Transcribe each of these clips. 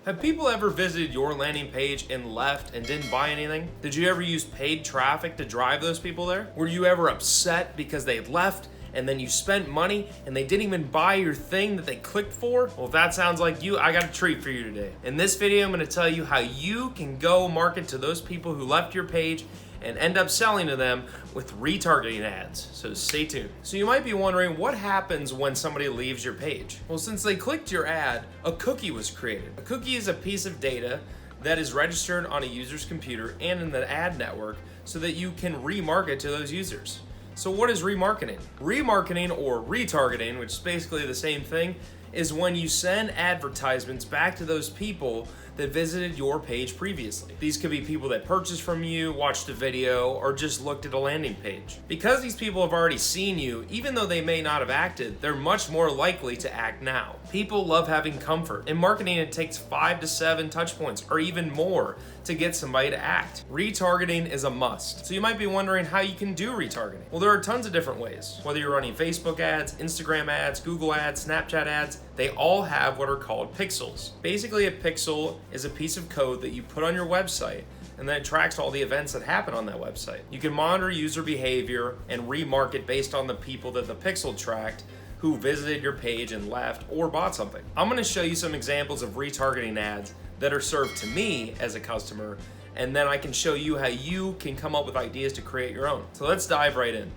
Have people ever visited your landing page and left and didn't buy anything? Did you ever use paid traffic to drive those people there? Were you ever upset because they left and then you spent money and they didn't even buy your thing that they clicked for? Well, if that sounds like you, I got a treat for you today. In this video, I'm gonna tell you how you can go market to those people who left your page and end up selling to them with retargeting ads. So stay tuned. So you might be wondering, what happens when somebody leaves your page? Well, since they clicked your ad, a cookie was created. A cookie is a piece of data that is registered on a user's computer and in the ad network so that you can remarket to those users. So what is remarketing? Remarketing, or retargeting, which is basically the same thing, is when you send advertisements back to those people that visited your page previously. These could be people that purchased from you, watched a video, or just looked at a landing page. Because these people have already seen you, even though they may not have acted, they're much more likely to act now. People love having comfort. In marketing, it takes 5 to 7 touch points, or even more, to get somebody to act. Retargeting is a must. So you might be wondering how you can do retargeting. Well, there are tons of different ways. Whether you're running Facebook ads, Instagram ads, Google ads, Snapchat ads, they all have what are called pixels. Basically, a pixel is a piece of code that you put on your website, and then it tracks all the events that happen on that website. You can monitor user behavior and remarket based on the people that the pixel tracked who visited your page and left or bought something. I'm gonna show you some examples of retargeting ads that are served to me as a customer, and then I can show you how you can come up with ideas to create your own. So let's dive right in.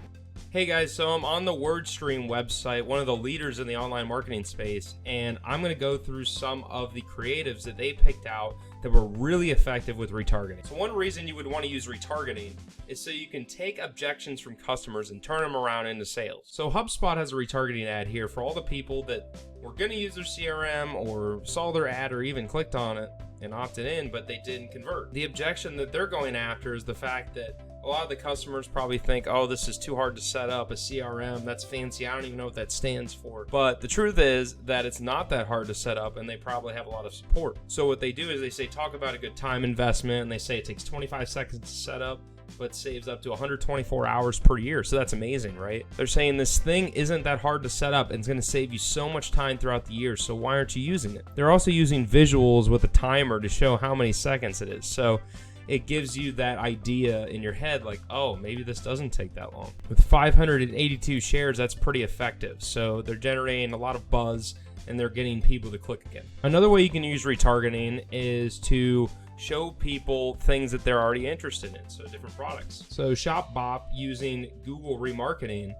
Hey guys, so I'm on the WordStream website, one of the leaders in the online marketing space, and I'm going to go through some of the creatives that they picked out that were really effective with retargeting. So one reason you would want to use retargeting is so you can take objections from customers and turn them around into sales. So HubSpot has a retargeting ad here for all the people that were going to use their CRM or saw their ad or even clicked on it and opted in, but they didn't convert. The objection that they're going after is the fact that a lot of the customers probably think, oh, this is too hard to set up, a CRM, that's fancy, I don't even know what that stands for. But the truth is that it's not that hard to set up, and they probably have a lot of support. So what they do is they say, talk about a good time investment, and they say it takes 25 seconds to set up, but saves up to 124 hours per year. So that's amazing, right? They're saying this thing isn't that hard to set up and it's going to save you so much time throughout the year. So why aren't you using it? They're also using visuals with a timer to show how many seconds it is. So it gives you that idea in your head, like, oh, maybe this doesn't take that long. With 582 shares, that's pretty effective. So they're generating a lot of buzz and they're getting people to click again. Another way you can use retargeting is to show people things that they're already interested in, so different products. So ShopBop, using Google remarketing,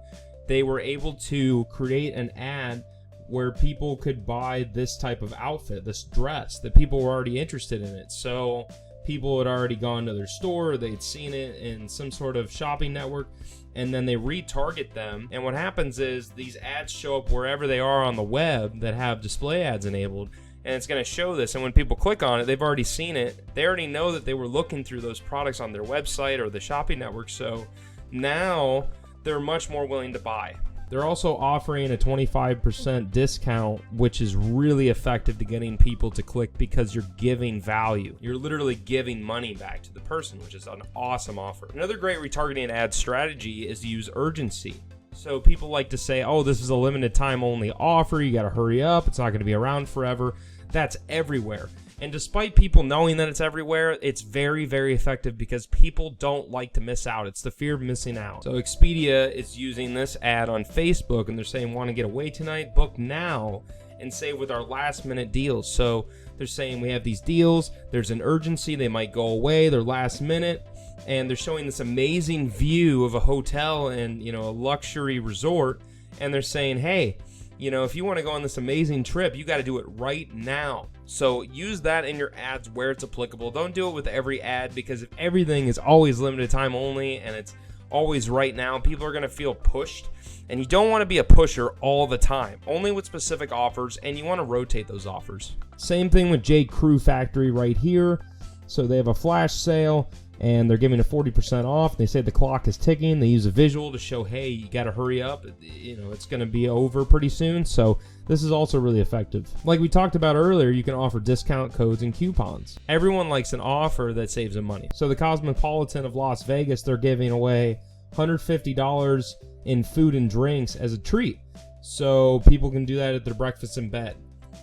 they were able to create an ad where people could buy this type of outfit, this dress, that people were already interested in it. So people had already gone to their store, they'd seen it in some sort of shopping network, and then they retarget them. And what happens is these ads show up wherever they are on the web that have display ads enabled, and it's going to show this. And when people click on it, they've already seen it. They already know that they were looking through those products on their website or the shopping network. So now they're much more willing to buy. They're also offering a 25% discount, which is really effective to getting people to click because you're giving value. You're literally giving money back to the person, which is an awesome offer. Another great retargeting ad strategy is to use urgency. So people like to say, oh, this is a limited time only offer. You got to hurry up. It's not going to be around forever. That's everywhere. And despite people knowing that it's everywhere, it's very, very effective because people don't like to miss out. It's the fear of missing out. So Expedia is using this ad on Facebook, and they're saying, want to get away tonight? Book now and save with our last minute deals. So they're saying we have these deals. There's an urgency. They might go away. They're last minute. And they're showing this amazing view of a hotel and, a luxury resort. And they're saying, hey, if you want to go on this amazing trip, you got to do it right now. So use that in your ads where it's applicable. Don't do it with every ad, because if everything is always limited time only and it's always right now, people are going to feel pushed. And you don't want to be a pusher all the time, only with specific offers, and you want to rotate those offers. Same thing with J. Crew Factory right here. So they have a flash sale, and they're giving it 40% off. They say the clock is ticking. They use a visual to show, hey, you got to hurry up. It's going to be over pretty soon. So this is also really effective. Like we talked about earlier, you can offer discount codes and coupons. Everyone likes an offer that saves them money. So the Cosmopolitan of Las Vegas, they're giving away $150 in food and drinks as a treat. So people can do that at their breakfast in bed.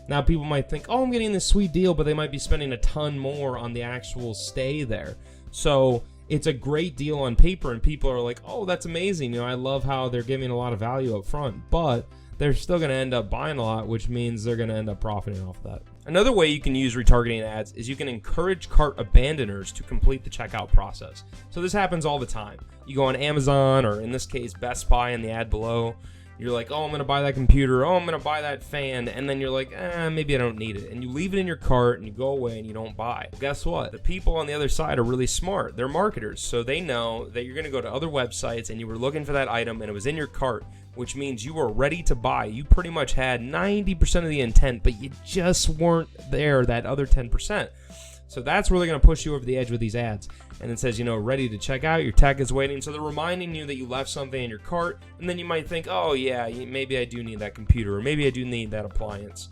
Now people might think, oh, I'm getting this sweet deal, but they might be spending a ton more on the actual stay there. So it's a great deal on paper, and people are like, oh, that's amazing. You know, I love how they're giving a lot of value up front, but they're still going to end up buying a lot, which means they're going to end up profiting off of that. Another way you can use retargeting ads is you can encourage cart abandoners to complete the checkout process. So this happens all the time. You go on Amazon, or in this case, Best Buy in the ad below. You're like, oh, I'm going to buy that computer. Oh, I'm going to buy that fan. And then you're like, maybe I don't need it. And you leave it in your cart and you go away and you don't buy. Well, guess what? The people on the other side are really smart. They're marketers. So they know that you're going to go to other websites and you were looking for that item and it was in your cart, which means you were ready to buy. You pretty much had 90% of the intent, but you just weren't there, that other 10%. So that's really going to push you over the edge with these ads. And it says, ready to check out, your tech is waiting. So they're reminding you that you left something in your cart, and then you might think, oh yeah, maybe I do need that computer, or maybe I do need that appliance.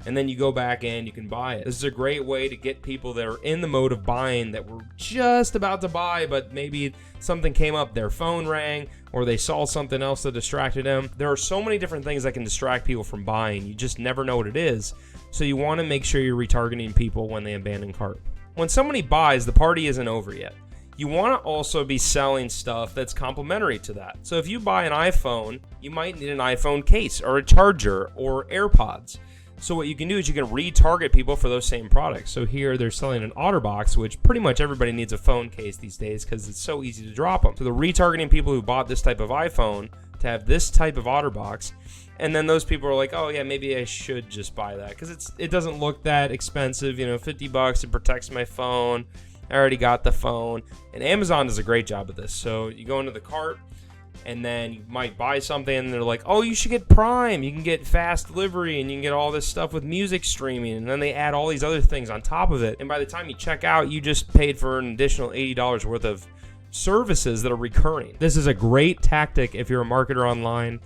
And then you go back and you can buy it. This is a great way to get people that are in the mode of buying, that were just about to buy, but maybe something came up, their phone rang, or they saw something else that distracted them. There are so many different things that can distract people from buying. You just never know what it is. So you want to make sure you're retargeting people when they abandon cart. When somebody buys, the party isn't over yet. You want to also be selling stuff that's complementary to that. So if you buy an iPhone, you might need an iPhone case or a charger or AirPods. So what you can do is you can retarget people for those same products. So here they're selling an OtterBox, which pretty much everybody needs a phone case these days because it's so easy to drop them. So they're retargeting people who bought this type of iPhone to have this type of OtterBox. And then those people are like, oh yeah, maybe I should just buy that because it doesn't look that expensive. $50, it protects my phone. I already got the phone. And Amazon does a great job of this. So you go into the cart, and then you might buy something, and they're like, oh, you should get Prime. You can get fast delivery, and you can get all this stuff with music streaming. And then they add all these other things on top of it. And by the time you check out, you just paid for an additional $80 worth of services that are recurring. This is a great tactic if you're a marketer online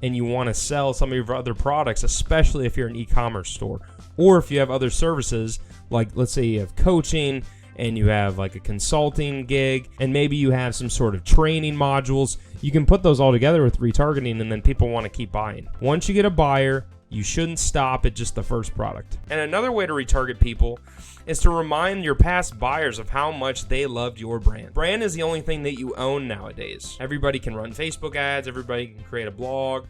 and you want to sell some of your other products, especially if you're an e-commerce store. Or if you have other services, like let's say you have coaching, and you have like a consulting gig, and maybe you have some sort of training modules. You can put those all together with retargeting, and then people want to keep buying. Once you get a buyer, you shouldn't stop at just the first product. And another way to retarget people is to remind your past buyers of how much they loved your brand. Brand is the only thing that you own nowadays. Everybody can run Facebook ads, everybody can create a blog,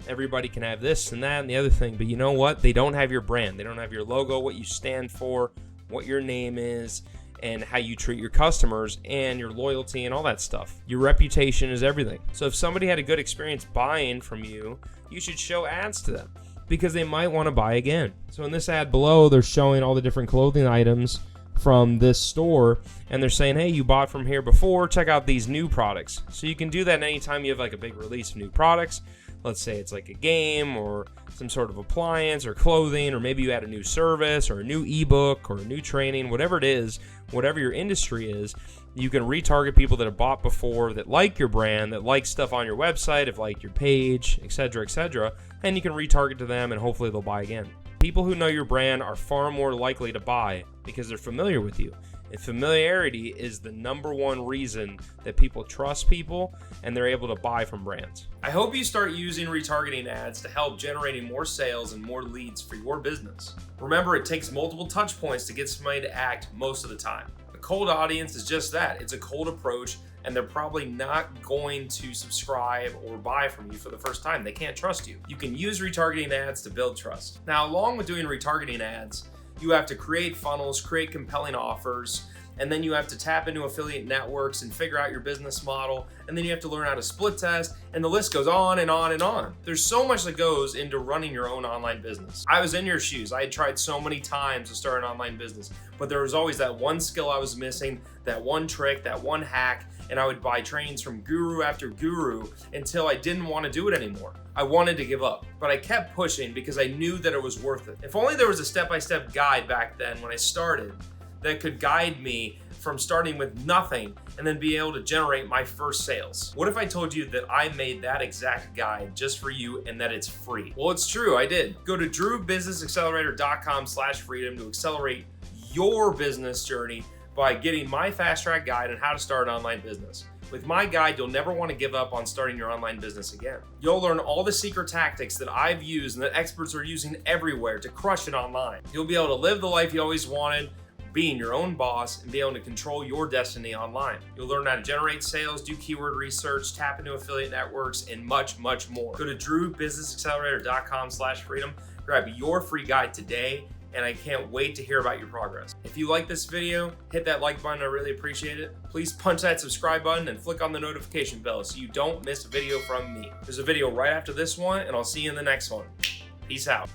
everybody can have this and that and the other thing, but you know what? They don't have your brand. They don't have your logo, what you stand for, what your name is, and how you treat your customers and your loyalty and all that stuff. Your reputation is everything. So if somebody had a good experience buying from you, you should show ads to them because they might want to buy again. So in this ad below, they're showing all the different clothing items from this store, and they're saying, hey, you bought from here before, check out these new products. So you can do that anytime you have like a big release of new products. Let's say it's like a game or some sort of appliance or clothing, or maybe you add a new service or a new ebook or a new training, whatever it is, whatever your industry is, you can retarget people that have bought before, that like your brand, that like stuff on your website, have liked your page, etc., and you can retarget to them and hopefully they'll buy again. People who know your brand are far more likely to buy because they're familiar with you. And familiarity is the number one reason that people trust people and they're able to buy from brands. I hope you start using retargeting ads to help generating more sales and more leads for your business. Remember, it takes multiple touch points to get somebody to act most of the time. A cold audience is just that. It's a cold approach, and they're probably not going to subscribe or buy from you for the first time. They can't trust you. You can use retargeting ads to build trust. Now, along with doing retargeting ads, you have to create funnels, create compelling offers, and then you have to tap into affiliate networks and figure out your business model, and then you have to learn how to split test, and the list goes on and on and on. There's so much that goes into running your own online business. I was in your shoes. I had tried so many times to start an online business, but there was always that one skill I was missing, that one trick, that one hack, and I would buy trainings from guru after guru until I didn't want to do it anymore. I wanted to give up, but I kept pushing because I knew that it was worth it. If only there was a step-by-step guide back then when I started that could guide me from starting with nothing and then be able to generate my first sales. What if I told you that I made that exact guide just for you and that it's free? Well, it's true, I did. Go to drewbusinessaccelerator.com/freedom to accelerate your business journey by getting my fast track guide on how to start an online business. With my guide, you'll never want to give up on starting your online business again. You'll learn all the secret tactics that I've used and that experts are using everywhere to crush it online. You'll be able to live the life you always wanted, being your own boss, and be able to control your destiny online. You'll learn how to generate sales, do keyword research, tap into affiliate networks, and much, much more. Go to drewbusinessaccelerator.com/freedom, grab your free guide today, and I can't wait to hear about your progress. If you like this video, hit that like button, I really appreciate it. Please punch that subscribe button and flick on the notification bell so you don't miss a video from me. There's a video right after this one, and I'll see you in the next one. Peace out.